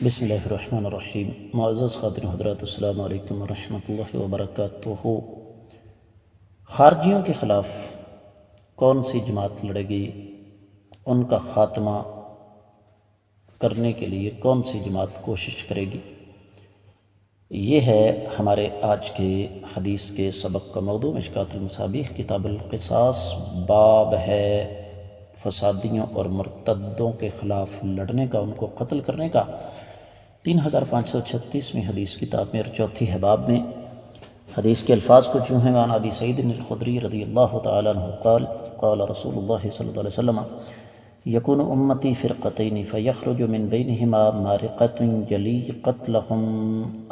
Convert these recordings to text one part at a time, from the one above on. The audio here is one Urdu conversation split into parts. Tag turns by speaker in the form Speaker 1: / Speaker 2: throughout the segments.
Speaker 1: بسم اللہ الرحمن الرحیم۔ معزز خاتون حضرات، السلام علیکم ورحمۃ اللہ وبرکاتہ۔ خارجیوں کے خلاف کون سی جماعت لڑے گی، ان کا خاتمہ کرنے کے لیے کون سی جماعت کوشش کرے گی، یہ ہے ہمارے آج کے حدیث کے سبق کا موضوع۔ مشکوٰۃ المصابیح کتاب القصاص، باب ہے فسادیوں اور مرتدوں کے خلاف لڑنے کا، ان کو قتل کرنے کا۔ 3536ویں حدیث کتاب میں اور چوتھی ہے باب میں۔ حدیث کے الفاظ کچھ یوں ہیں: عن ابی سعید الخدری رضی اللہ تعالیٰ عنہ قال قال رسول اللہ صلی اللہ علیہ وسلم یکون امتی فرقتین فیخرج من بینہما مارقۃ یلی قتلہم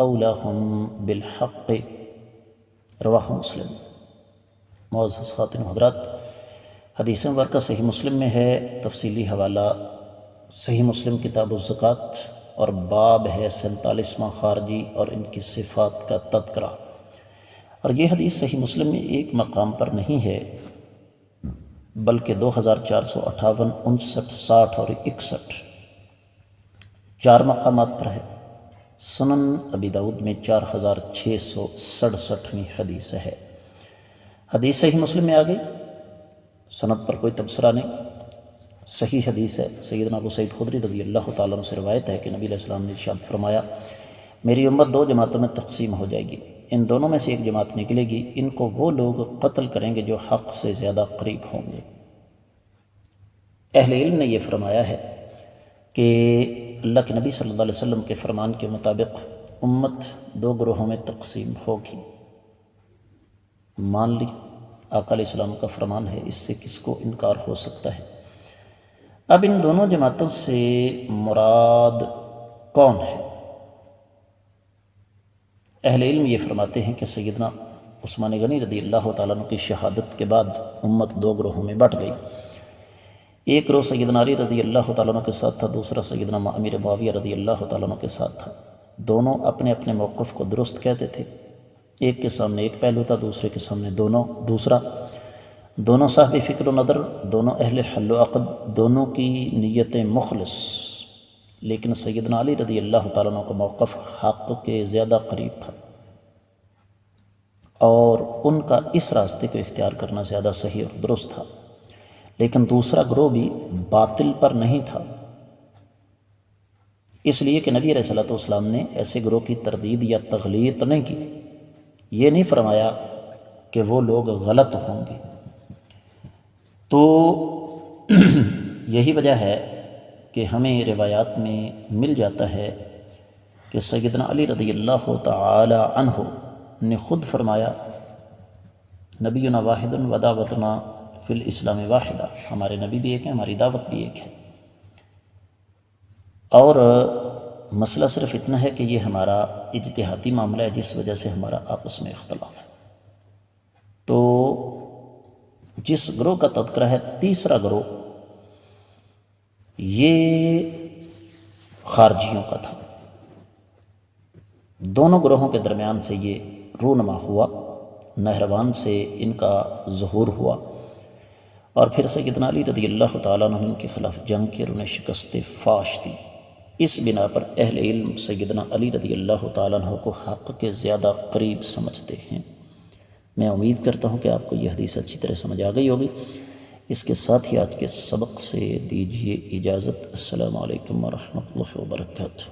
Speaker 1: اولاہم بالحق، رواہ مسلم۔ معزز خاتون حضرات، حدیث مبارکہ صحیح مسلم میں ہے، تفصیلی حوالہ صحیح مسلم کتاب الزکوٰۃ، اور باب ہے 47واں خارجی اور ان کی صفات کا تذکرہ۔ اور یہ حدیث صحیح مسلم میں ایک مقام پر نہیں ہے بلکہ 2458، 59، 60 اور 61 چار مقامات پر ہے۔ سنن ابی داؤد میں 4667ویں حدیث ہے۔ حدیث صحیح مسلم میں آ گئی، سند پر کوئی تبصرہ نہیں، صحیح حدیث ہے۔ سیدنا ابو سعید خدری رضی اللہ تعالیٰ عنہ سے روایت ہے کہ نبی علیہ السلام نے ارشاد فرمایا، میری امت دو جماعتوں میں تقسیم ہو جائے گی، ان دونوں میں سے ایک جماعت نکلے گی، ان کو وہ لوگ قتل کریں گے جو حق سے زیادہ قریب ہوں گے۔ اہل علم نے یہ فرمایا ہے کہ اللہ کے نبی صلی اللہ علیہ وسلم کے فرمان کے مطابق امت دو گروہوں میں تقسیم ہوگی۔ مان لی، آقا علیہ السلام کا فرمان ہے، اس سے کس کو انکار ہو سکتا ہے؟ اب ان دونوں جماعتوں سے مراد کون ہے؟ اہل علم یہ فرماتے ہیں کہ سیدنا عثمان غنی رضی اللہ تعالیٰ عنہ کی شہادت کے بعد امت دو گروہوں میں بٹ گئی۔ ایک گروہ سیدنا علی رضی اللہ تعالیٰ عنہ کے ساتھ تھا، دوسرا سیدنا امیر معاویہ رضی اللہ تعالیٰ عنہ کے ساتھ تھا۔ دونوں اپنے اپنے موقف کو درست کہتے تھے، ایک کے سامنے ایک پہلو تھا، دوسرے کے سامنے دوسرا۔ دونوں صاحب فکر و نظر، دونوں اہل حل و عقد، دونوں کی نیتیں مخلص، لیکن سیدنا علی رضی اللہ تعالیٰ عنہ کا موقف حق کے زیادہ قریب تھا، اور ان کا اس راستے کو اختیار کرنا زیادہ صحیح اور درست تھا۔ لیکن دوسرا گروہ بھی باطل پر نہیں تھا، اس لیے کہ نبی علیہ السلام نے ایسے گروہ کی تردید یا تغلیط نہیں کی، یہ نہیں فرمایا کہ وہ لوگ غلط ہوں گے۔ تو یہی وجہ ہے کہ ہمیں روایات میں مل جاتا ہے کہ سیدنا علی رضی اللہ تعالی عنہ نے خود فرمایا، نبینا واحد و دعوتنا فی الاسلام واحدہ، ہمارے نبی بھی ایک ہیں، ہماری دعوت بھی ایک ہے، اور مسئلہ صرف اتنا ہے کہ یہ ہمارا اجتہادی معاملہ ہے جس وجہ سے ہمارا آپس میں اختلاف ہے۔ تو جس گروہ کا تذکرہ ہے، تیسرا گروہ، یہ خارجیوں کا تھا۔ دونوں گروہوں کے درمیان سے یہ رونما ہوا، نہروان سے ان کا ظہور ہوا، اور پھر سیدنا علی رضی اللہ تعالیٰ عنہ ان کے خلاف جنگ کی اور انہیں شکست فاش دی۔ اس بنا پر اہل علم سیدنا علی رضی اللہ تعالیٰ عنہ کو حق کے زیادہ قریب سمجھتے ہیں۔ میں امید کرتا ہوں کہ آپ کو یہ حدیث اچھی طرح سمجھ آ گئی ہوگی۔ اس کے ساتھ ہی آج کے سبق سے دیجیے اجازت۔ السلام علیکم ورحمۃ اللہ وبرکاتہ۔